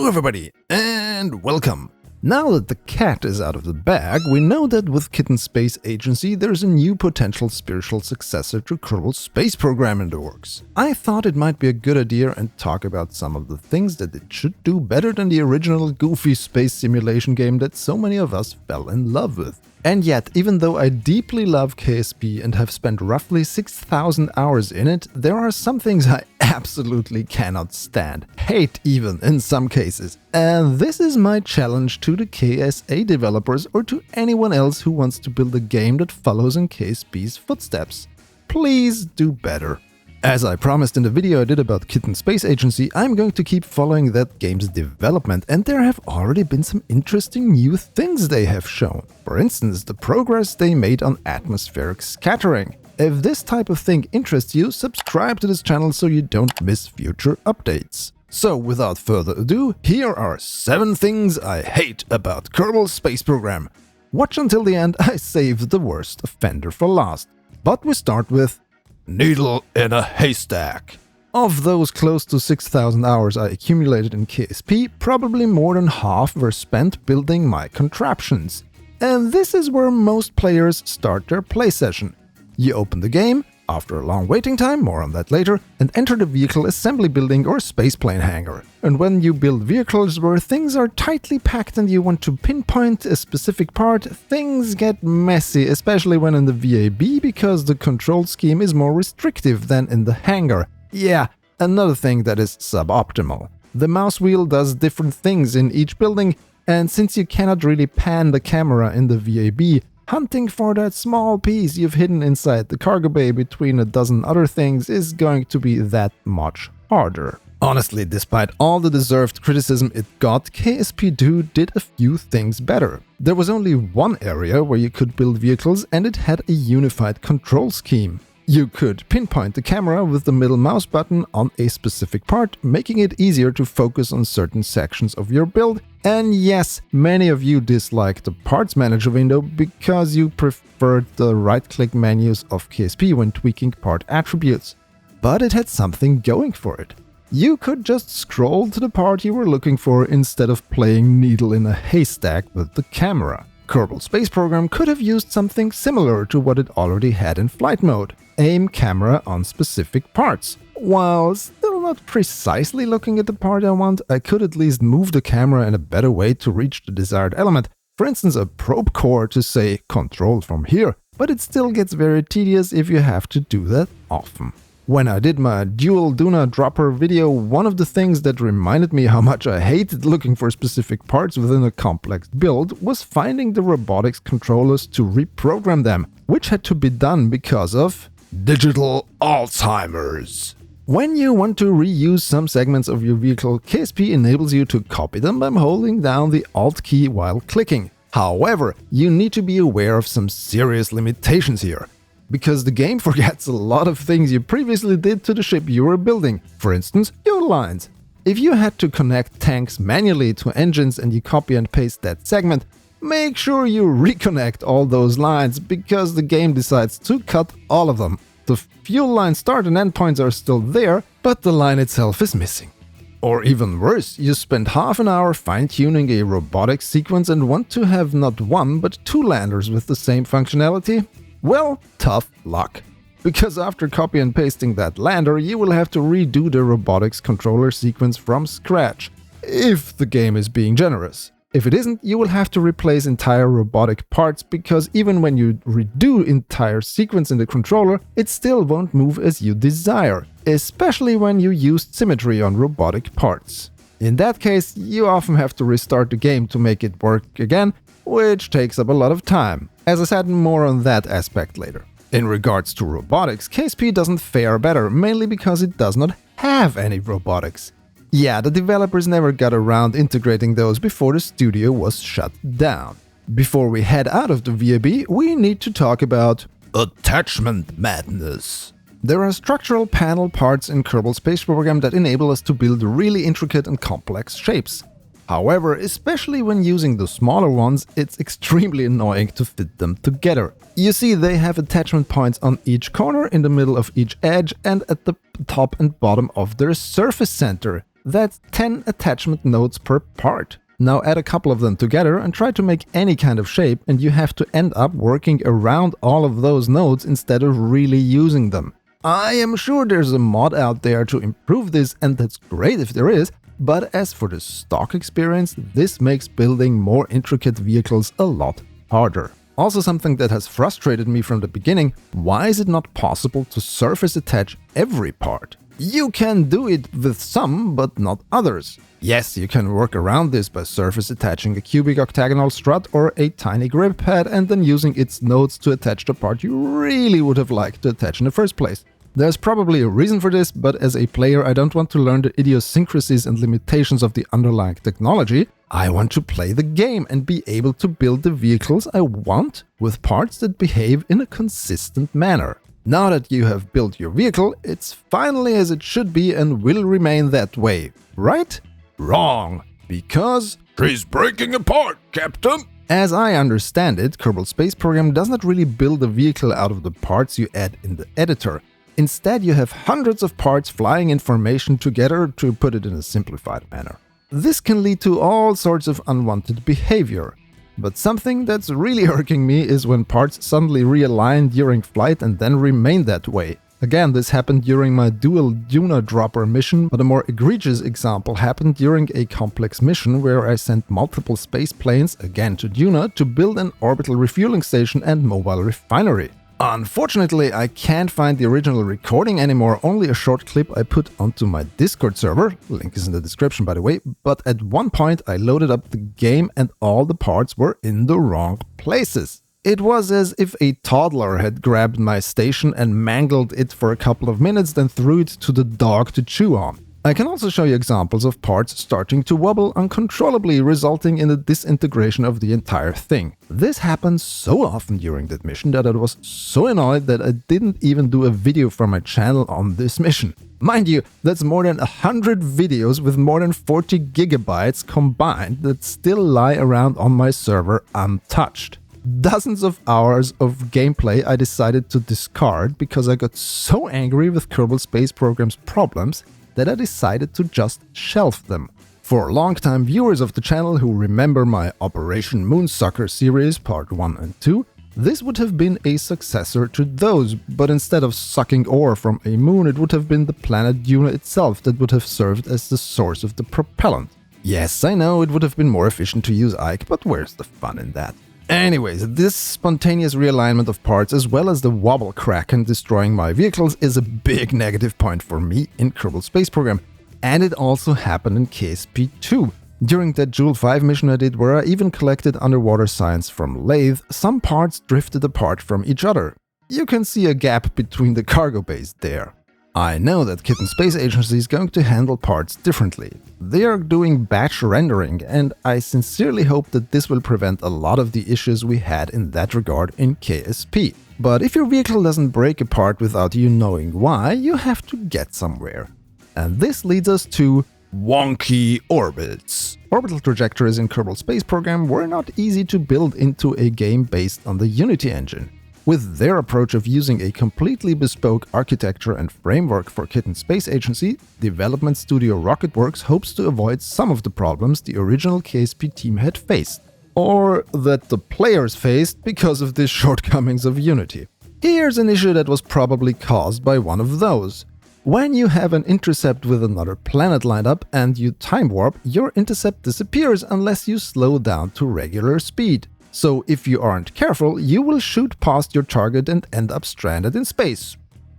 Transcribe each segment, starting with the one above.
Hello everybody, and welcome! Now that the cat is out of the bag, we know that with Kitten Space Agency there's a new potential spiritual successor to Kerbal Space Program in the works. I thought it might be a good idea and talk about some of the things that it should do better than the original goofy space simulation game that so many of us fell in love with. And yet, even though I deeply love KSP and have spent roughly 6,000 hours in it, there are some things I absolutely cannot stand, hate even in some cases. And this is my challenge to the KSA developers or to anyone else who wants to build a game that follows in KSP's footsteps. Please do better. As I promised in the video I did about Kitten Space Agency, I'm going to keep following that game's development, and there have already been some interesting new things they have shown. For instance, the progress they made on atmospheric scattering. If this type of thing interests you, subscribe to this channel so you don't miss future updates. So without further ado, here are 7 things I hate about Kerbal Space Program. Watch until the end, I saved the worst offender for last. But we start with needle in a haystack. Of those close to 6,000 hours I accumulated in KSP, probably more than half were spent building my contraptions. And this is where most players start their play session. You open the game, after a long waiting time, more on that later, and enter the vehicle assembly building or spaceplane hangar. And when you build vehicles where things are tightly packed and you want to pinpoint a specific part, things get messy, especially when in the VAB, because the control scheme is more restrictive than in the hangar. Yeah, another thing that is suboptimal. The mouse wheel does different things in each building, and since you cannot really pan the camera in the VAB, hunting for that small piece you've hidden inside the cargo bay between a dozen other things is going to be that much harder. Honestly, despite all the deserved criticism it got, KSP2 did a few things better. There was only one area where you could build vehicles and it had a unified control scheme. You could pinpoint the camera with the middle mouse button on a specific part, making it easier to focus on certain sections of your build. And yes, many of you dislike the parts manager window because you preferred the right-click menus of KSP when tweaking part attributes. But it had something going for it. You could just scroll to the part you were looking for instead of playing needle in a haystack with the camera. Kerbal Space Program could have used something similar to what it already had in flight mode. Aim camera on specific parts. While still not precisely looking at the part I want, I could at least move the camera in a better way to reach the desired element. For instance, a probe core to say control from here, but it still gets very tedious if you have to do that often. When I did my dual Duna dropper video, one of the things that reminded me how much I hated looking for specific parts within a complex build was finding the robotics controllers to reprogram them, which had to be done because of digital Alzheimer's. When you want to reuse some segments of your vehicle, KSP enables you to copy them by holding down the Alt key while clicking. However, you need to be aware of some serious limitations here, because the game forgets a lot of things you previously did to the ship you were building, for instance, your lines. If you had to connect tanks manually to engines and you copy and paste that segment, make sure you reconnect all those lines, because the game decides to cut all of them. The fuel line start and end points are still there, but the line itself is missing. Or even worse, you spend half an hour fine-tuning a robotics sequence and want to have not one but 2 landers with the same functionality? Well, tough luck. Because after copy and pasting that lander, you will have to redo the robotics controller sequence from scratch, if the game is being generous. If it isn't, you will have to replace entire robotic parts, because even when you redo entire sequence in the controller, it still won't move as you desire, especially when you used symmetry on robotic parts. In that case, you often have to restart the game to make it work again, which takes up a lot of time. As I said, more on that aspect later. In regards to robotics, KSP doesn't fare better, mainly because it does not have any robotics. Yeah, the developers never got around integrating those before the studio was shut down. Before we head out of the VAB, we need to talk about attachment madness. There are structural panel parts in Kerbal Space Program that enable us to build really intricate and complex shapes. However, especially when using the smaller ones, it's extremely annoying to fit them together. You see, they have attachment points on each corner, in the middle of each edge, and at the top and bottom of their surface center. That's 10 attachment nodes per part. Now add a couple of them together and try to make any kind of shape, and you have to end up working around all of those nodes instead of really using them. I am sure there's a mod out there to improve this, and that's great if there is, but as for the stock experience, this makes building more intricate vehicles a lot harder. Also, something that has frustrated me from the beginning: why is it not possible to surface attach every part? You can do it with some, but not others. Yes, you can work around this by surface attaching a cubic octagonal strut or a tiny grip pad and then using its nodes to attach the part you really would have liked to attach in the first place. There's probably a reason for this, but as a player I don't want to learn the idiosyncrasies and limitations of the underlying technology. I want to play the game and be able to build the vehicles I want with parts that behave in a consistent manner. Now that you have built your vehicle, it's finally as it should be and will remain that way, right? Wrong, because she's breaking apart, Captain! As I understand it, Kerbal Space Program does not really build a vehicle out of the parts you add in the editor. Instead, you have hundreds of parts flying in formation together, to put it in a simplified manner. This can lead to all sorts of unwanted behavior. But something that's really irking me is when parts suddenly realign during flight and then remain that way. Again, this happened during my dual Duna dropper mission, but a more egregious example happened during a complex mission where I sent multiple space planes, again to Duna, to build an orbital refueling station and mobile refinery. Unfortunately, I can't find the original recording anymore, only a short clip I put onto my Discord server, link is in the description by the way, but at one point I loaded up the game and all the parts were in the wrong places. It was as if a toddler had grabbed my station and mangled it for a couple of minutes, then threw it to the dog to chew on. I can also show you examples of parts starting to wobble uncontrollably, resulting in the disintegration of the entire thing. This happened so often during that mission that I was so annoyed that I didn't even do a video for my channel on this mission. Mind you, that's more than 100 videos with more than 40 gigabytes combined that still lie around on my server untouched. Dozens of hours of gameplay I decided to discard because I got so angry with Kerbal Space Program's problems that I decided to just shelve them. For long-time viewers of the channel who remember my Operation Moonsucker series part 1 and 2, this would have been a successor to those, but instead of sucking ore from a moon, it would have been the planet Duna itself that would have served as the source of the propellant. Yes, I know it would have been more efficient to use Ike, but where's the fun in that? Anyways, this spontaneous realignment of parts as well as the wobble kraken destroying my vehicles is a big negative point for me in Kerbal Space Program. And it also happened in KSP 2. During that Joule 5 mission I did, where I even collected underwater science from Lathe, some parts drifted apart from each other. You can see a gap between the cargo bays there. I know that Kitten Space Agency is going to handle parts differently. They are doing batch rendering, and I sincerely hope that this will prevent a lot of the issues we had in that regard in KSP. But if your vehicle doesn't break apart without you knowing why, you have to get somewhere. And this leads us to wonky orbits. Orbital trajectories in Kerbal Space Program were not easy to build into a game based on the Unity engine. With their approach of using a completely bespoke architecture and framework for Kitten Space Agency, development studio Rocketworks hopes to avoid some of the problems the original KSP team had faced, or that the players faced because of the shortcomings of Unity. Here's an issue that was probably caused by one of those. When you have an intercept with another planet lined up and you time warp, your intercept disappears unless you slow down to regular speed. So if you aren't careful, you will shoot past your target and end up stranded in space.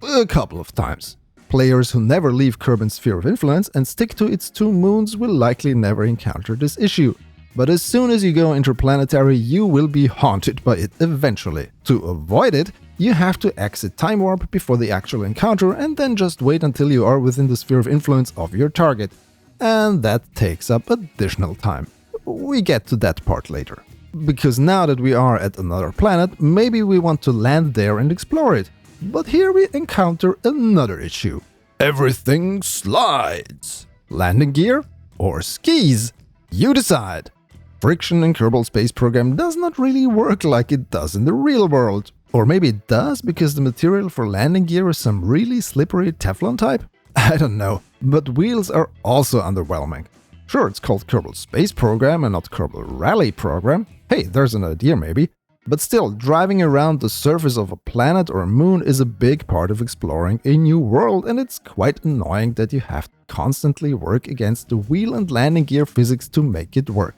A couple of times. Players who never leave Kerbin's sphere of influence and stick to its 2 moons will likely never encounter this issue. But as soon as you go interplanetary, you will be haunted by it eventually. To avoid it, you have to exit time warp before the actual encounter and then just wait until you are within the sphere of influence of your target. And that takes up additional time. We get to that part later. Because now that we are at another planet, maybe we want to land there and explore it. But here we encounter another issue. Everything slides. Landing gear or skis? You decide. Friction in Kerbal Space Program does not really work like it does in the real world. Or maybe it does because the material for landing gear is some really slippery Teflon type? I don't know, but wheels are also underwhelming. Sure, it's called Kerbal Space Program and not Kerbal Rally Program. Hey, there's an idea maybe. But still, driving around the surface of a planet or a moon is a big part of exploring a new world, and it's quite annoying that you have to constantly work against the wheel and landing gear physics to make it work.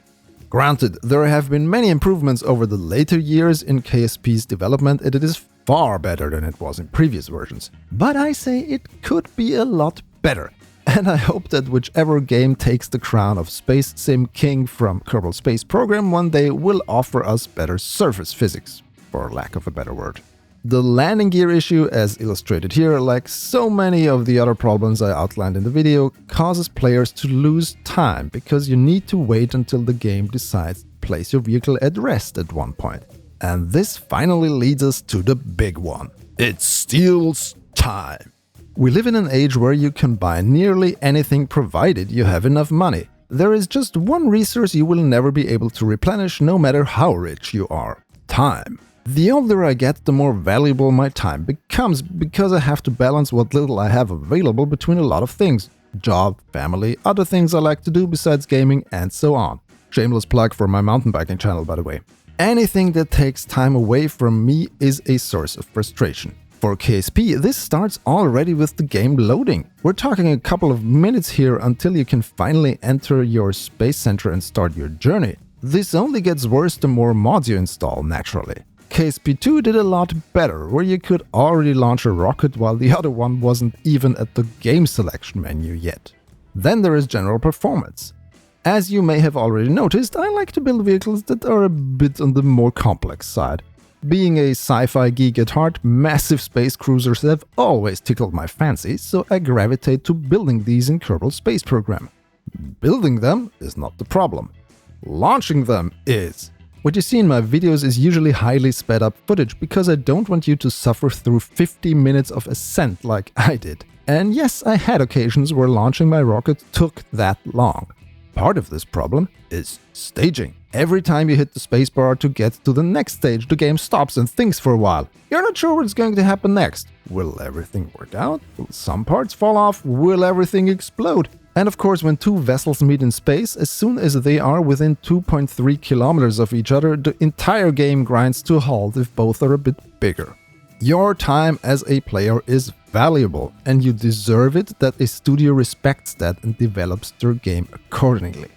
Granted, there have been many improvements over the later years in KSP's development, and it is far better than it was in previous versions. But I say it could be a lot better. And I hope that whichever game takes the crown of Space Sim King from Kerbal Space Program one day will offer us better surface physics, for lack of a better word. The landing gear issue, as illustrated here, like so many of the other problems I outlined in the video, causes players to lose time because you need to wait until the game decides to place your vehicle at rest at one point. And this finally leads us to the big one. It steals time. We live in an age where you can buy nearly anything provided you have enough money. There is just one resource you will never be able to replenish no matter how rich you are: time. The older I get, the more valuable my time becomes because I have to balance what little I have available between a lot of things: job, family, other things I like to do besides gaming, and so on. Shameless plug for my mountain biking channel, by the way. Anything that takes time away from me is a source of frustration. For KSP, this starts already with the game loading. We're talking a couple of minutes here until you can finally enter your space center and start your journey. This only gets worse the more mods you install, naturally. KSP2 did a lot better, where you could already launch a rocket while the other one wasn't even at the game selection menu yet. Then there is general performance. As you may have already noticed, I like to build vehicles that are a bit on the more complex side. Being a sci-fi geek at heart, massive space cruisers have always tickled my fancy, so I gravitate to building these in Kerbal Space Program. Building them is not the problem. Launching them is. What you see in my videos is usually highly sped up footage because I don't want you to suffer through 50 minutes of ascent like I did. And yes, I had occasions where launching my rocket took that long. Part of this problem is staging. Every time you hit the spacebar to get to the next stage, the game stops and thinks for a while. You're not sure what's going to happen next. Will everything work out? Will some parts fall off? Will everything explode? And of course, when two vessels meet in space, as soon as they are within 2.3 kilometers of each other, the entire game grinds to a halt if both are a bit bigger. Your time as a player is valuable, and you deserve it that a studio respects that and develops their game accordingly.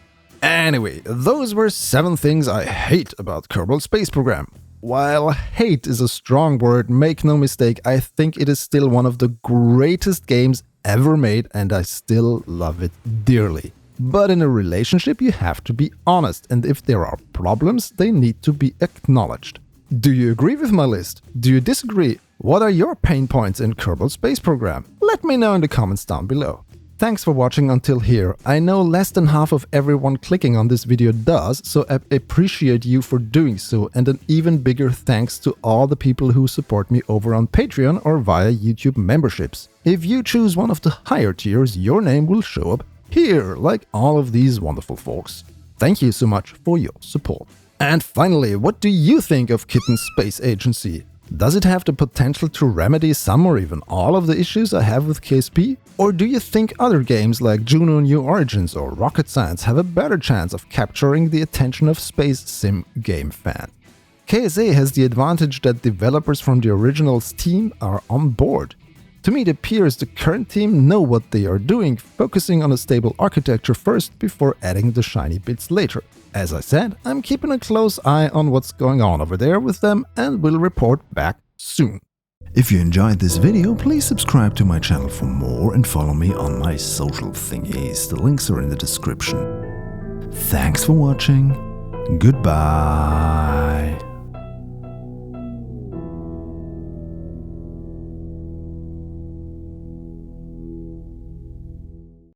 Anyway, those were 7 things I hate about Kerbal Space Program. While hate is a strong word, make no mistake, I think it is still one of the greatest games ever made, and I still love it dearly. But in a relationship you have to be honest, and if there are problems, they need to be acknowledged. Do you agree with my list? Do you disagree? What are your pain points in Kerbal Space Program? Let me know in the comments down below. Thanks for watching until here. I know less than half of everyone clicking on this video does, so I appreciate you for doing so, and an even bigger thanks to all the people who support me over on Patreon or via YouTube memberships. If you choose one of the higher tiers, your name will show up here, like all of these wonderful folks. Thank you so much for your support. And finally, what do you think of Kitten Space Agency? Does it have the potential to remedy some or even all of the issues I have with KSP? Or do you think other games like Juno New Origins or Rocket Science have a better chance of capturing the attention of space sim game fans? KSA has the advantage that developers from the original's team are on board. To me, it appears the current team know what they are doing, focusing on a stable architecture first before adding the shiny bits later. As I said, I'm keeping a close eye on what's going on over there with them and will report back soon. If you enjoyed this video, please subscribe to my channel for more and follow me on my social thingies. The links are in the description. Thanks for watching. Goodbye.